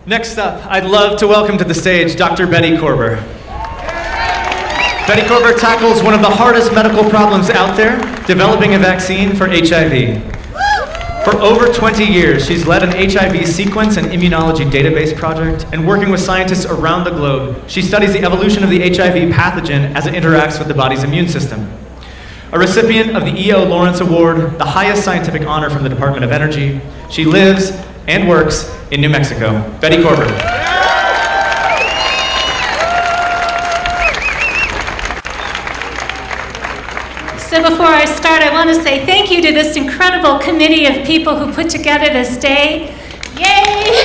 Next up, I'd love to welcome to the stage Dr. Bette Korber. Bette Korber tackles one of the hardest medical problems out there, developing a vaccine for HIV. For over 20 years, she's led an HIV sequence and immunology database project, and working with scientists around the globe, she studies the evolution of the HIV pathogen as it interacts with the body's immune system. A recipient of the E.O. Lawrence Award, the highest scientific honor from the Department of Energy, she lives and works in New Mexico. Bette Korber. So before I start, I want to say thank you to this incredible committee of people who put together this day. Yay!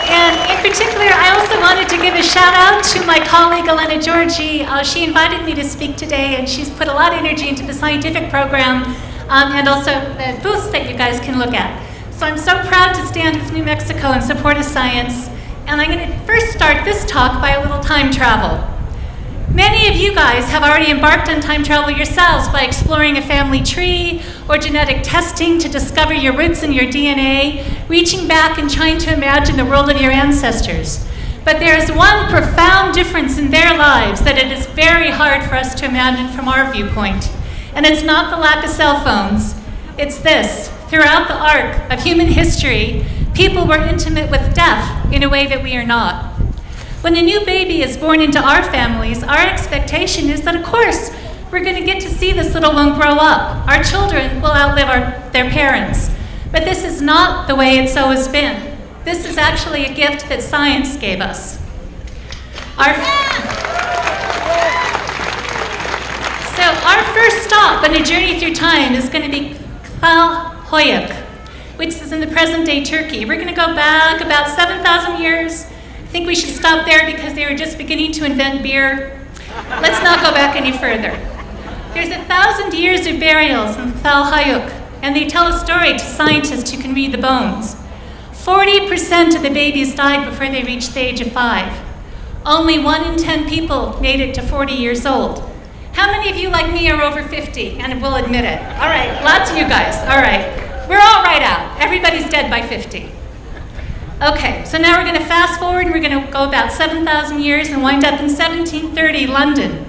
And in particular, I also wanted to give a shout out to my colleague, Elena Georgi. She invited me to speak today, and she's put a lot of energy into the scientific program and also the booths that you guys can look at. So I'm so proud to stand with New Mexico in support of science. And I'm going to first start this talk by a little time travel. Many of you guys have already embarked on time travel yourselves by exploring a family tree or genetic testing to discover your roots and your DNA, reaching back and trying to imagine the world of your ancestors. But there is one profound difference in their lives that it is very hard for us to imagine from our viewpoint. And it's not the lack of cell phones, it's this. Throughout the arc of human history, people were intimate with death in a way that we are not. When a new baby is born into our families, our expectation is that, of course, we're going to get to see this little one grow up. Our children will outlive their parents. But this is not the way it's always been. This is actually a gift that science gave us. So our first stop on a journey through time is going to be Hoyuk, which is in the present-day Turkey. We're going to go back about 7,000 years. I think we should stop there because they were just beginning to invent beer. Let's not go back any further. There's 1,000 years of burials in Hoyuk, and they tell a story to scientists who can read the bones. 40% of the babies died before they reached the age of 5. Only 1 in 10 people made it to 40 years old. How many of you, like me, are over 50 and will admit it? All right, lots of you guys. All right, we're all right out. Everybody's dead by 50. Okay, so now we're going to fast forward and we're going to go about 7,000 years and wind up in 1730 London.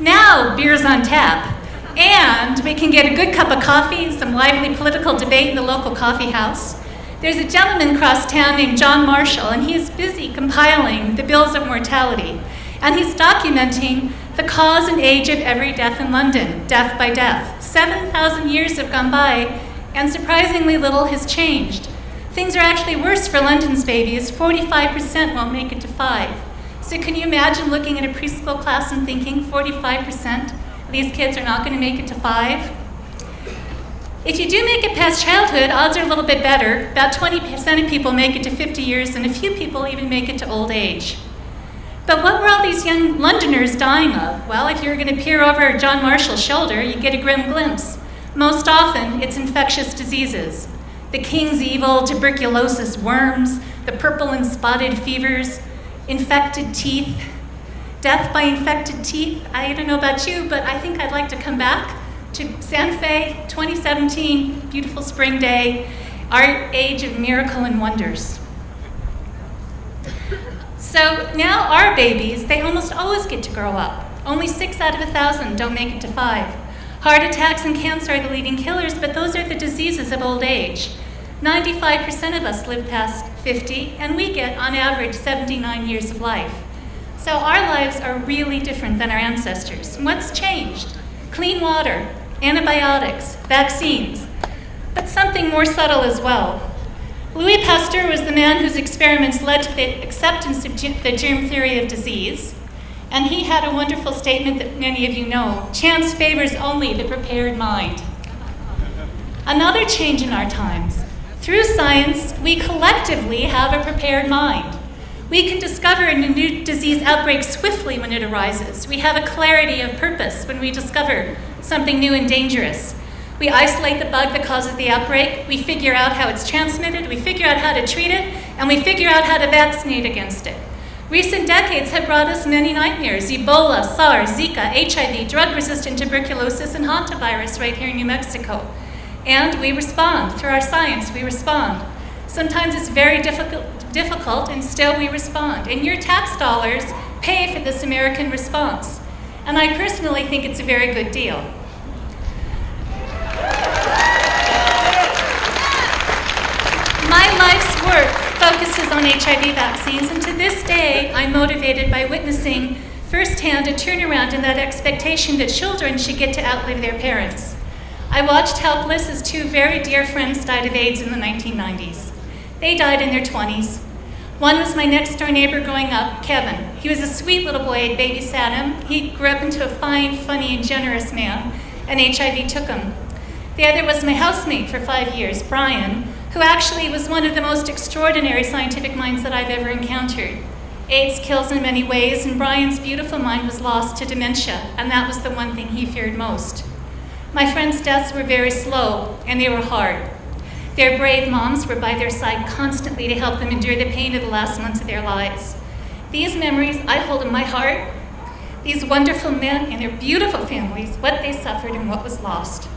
Now beer's on tap, and we can get a good cup of coffee, some lively political debate in the local coffee house. There's a gentleman across town named John Marshall, and he's busy compiling the bills of mortality, and he's documenting the cause and age of every death in London, death by death. 7,000 years have gone by, and surprisingly little has changed. Things are actually worse for London's babies. 45% won't make it to 5. So can you imagine looking at a preschool class and thinking 45% of these kids are not going to make it to 5? If you do make it past childhood, odds are a little bit better. About 20% of people make it to 50 years, and a few people even make it to old age. But what were all these young Londoners dying of? Well, if you're going to peer over John Marshall's shoulder, you get a grim glimpse. Most often, it's infectious diseases. The king's evil, tuberculosis, worms, the purple and spotted fevers, infected teeth. Death by infected teeth, I don't know about you, but I think I'd like to come back to Santa Fe, 2017, beautiful spring day, our age of miracle and wonders. So now our babies, they almost always get to grow up. Only 6 out of 1,000 don't make it to 5. Heart attacks and cancer are the leading killers, but those are the diseases of old age. 95% of us live past 50, and we get, on average, 79 years of life. So our lives are really different than our ancestors. And what's changed? Clean water, antibiotics, vaccines, but something more subtle as well. Louis Pasteur was the man whose experiments led to the acceptance of the germ theory of disease. And he had a wonderful statement that many of you know: chance favors only the prepared mind. Another change in our times. Through science, we collectively have a prepared mind. We can discover a new disease outbreak swiftly when it arises. We have a clarity of purpose when we discover something new and dangerous. We isolate the bug that causes the outbreak, we figure out how it's transmitted, we figure out how to treat it, and we figure out how to vaccinate against it. Recent decades have brought us many nightmares: Ebola, SARS, Zika, HIV, drug-resistant tuberculosis, and hantavirus right here in New Mexico. And we respond. Through our science, we respond. Sometimes it's very difficult, and still we respond. And your tax dollars pay for this American response. And I personally think it's a very good deal. My life's work focuses on HIV vaccines, and to this day, I'm motivated by witnessing firsthand a turnaround in that expectation that children should get to outlive their parents. I watched helpless as two very dear friends died of AIDS in the 1990s. They died in their 20s. One was my next door neighbor growing up, Kevin. He was a sweet little boy. I babysat him. He grew up into a fine, funny, and generous man, and HIV took him. The other was my housemate for 5 years, Brian, who actually was one of the most extraordinary scientific minds that I've ever encountered. AIDS kills in many ways, and Brian's beautiful mind was lost to dementia, and that was the one thing he feared most. My friends' deaths were very slow, and they were hard. Their brave moms were by their side constantly to help them endure the pain of the last months of their lives. These memories I hold in my heart, these wonderful men and their beautiful families, what they suffered and what was lost.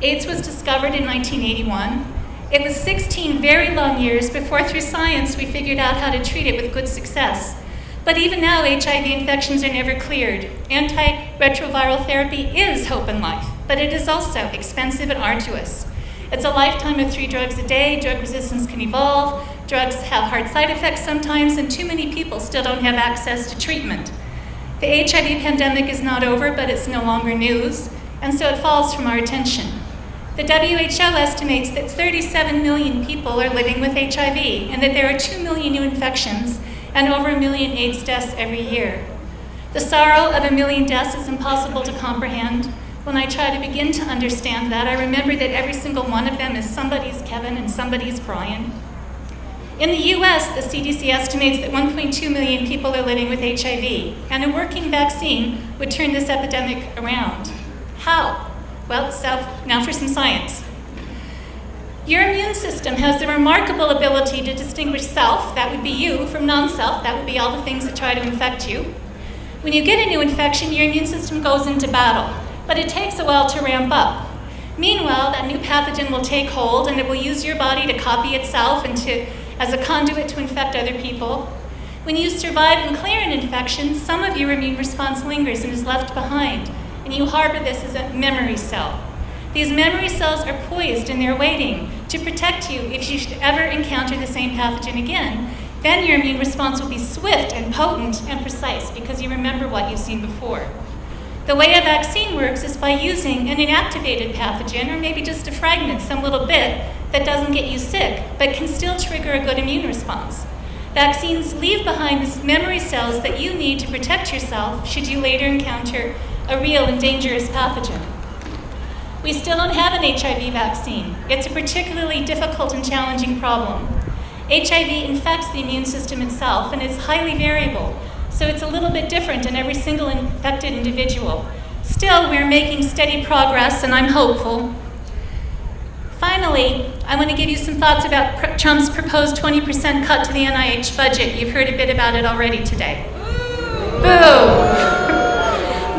AIDS was discovered in 1981. It was 16 very long years before, through science, we figured out how to treat it with good success. But even now, HIV infections are never cleared. Antiretroviral therapy is hope in life, but it is also expensive and arduous. It's a lifetime of 3 drugs a day. Drug resistance can evolve. Drugs have hard side effects sometimes, and too many people still don't have access to treatment. The HIV pandemic is not over, but it's no longer news, and so it falls from our attention. The WHO estimates that 37 million people are living with HIV, and that there are 2 million new infections and over 1 million AIDS deaths every year. The sorrow of 1 million deaths is impossible to comprehend. When I try to begin to understand that, I remember that every single one of them is somebody's Kevin and somebody's Brian. In the US, the CDC estimates that 1.2 million people are living with HIV, and a working vaccine would turn this epidemic around. How? Well, now for some science. Your immune system has the remarkable ability to distinguish self, that would be you, from non-self, that would be all the things that try to infect you. When you get a new infection, your immune system goes into battle, but it takes a while to ramp up. Meanwhile, that new pathogen will take hold, and it will use your body to copy itself and as a conduit to infect other people. When you survive and clear an infection, some of your immune response lingers and is left behind, and you harbor this as a memory cell. These memory cells are poised and they're waiting to protect you if you should ever encounter the same pathogen again. Then your immune response will be swift and potent and precise because you remember what you've seen before. The way a vaccine works is by using an inactivated pathogen, or maybe just a fragment, some little bit that doesn't get you sick, but can still trigger a good immune response. Vaccines leave behind these memory cells that you need to protect yourself should you later encounter a real and dangerous pathogen. We still don't have an HIV vaccine. It's a particularly difficult and challenging problem. HIV infects the immune system itself, and it's highly variable, so it's a little bit different in every single infected individual. Still, we're making steady progress, and I'm hopeful. Finally, I want to give you some thoughts about Trump's proposed 20% cut to the NIH budget. You've heard a bit about it already today. Boo!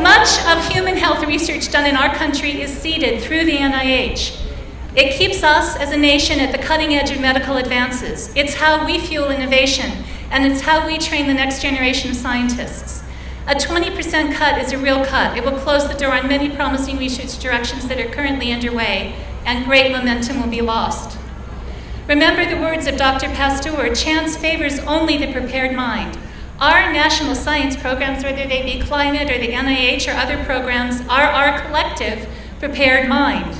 Much of human health research done in our country is seeded through the NIH. It keeps us as a nation at the cutting edge of medical advances. It's how we fuel innovation, and it's how we train the next generation of scientists. A 20% cut is a real cut. It will close the door on many promising research directions that are currently underway, and great momentum will be lost. Remember the words of Dr. Pasteur, chance favors only the prepared mind. Our national science programs, whether they be climate or the NIH or other programs, are our collective prepared mind.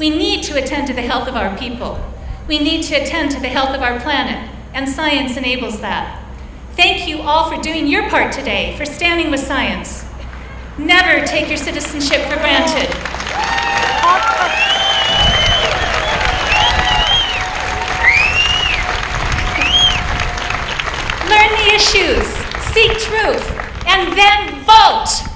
We need to attend to the health of our people. We need to attend to the health of our planet, and science enables that. Thank you all for doing your part today, for standing with science. Never take your citizenship for granted. Learn the issues, seek truth, and then vote.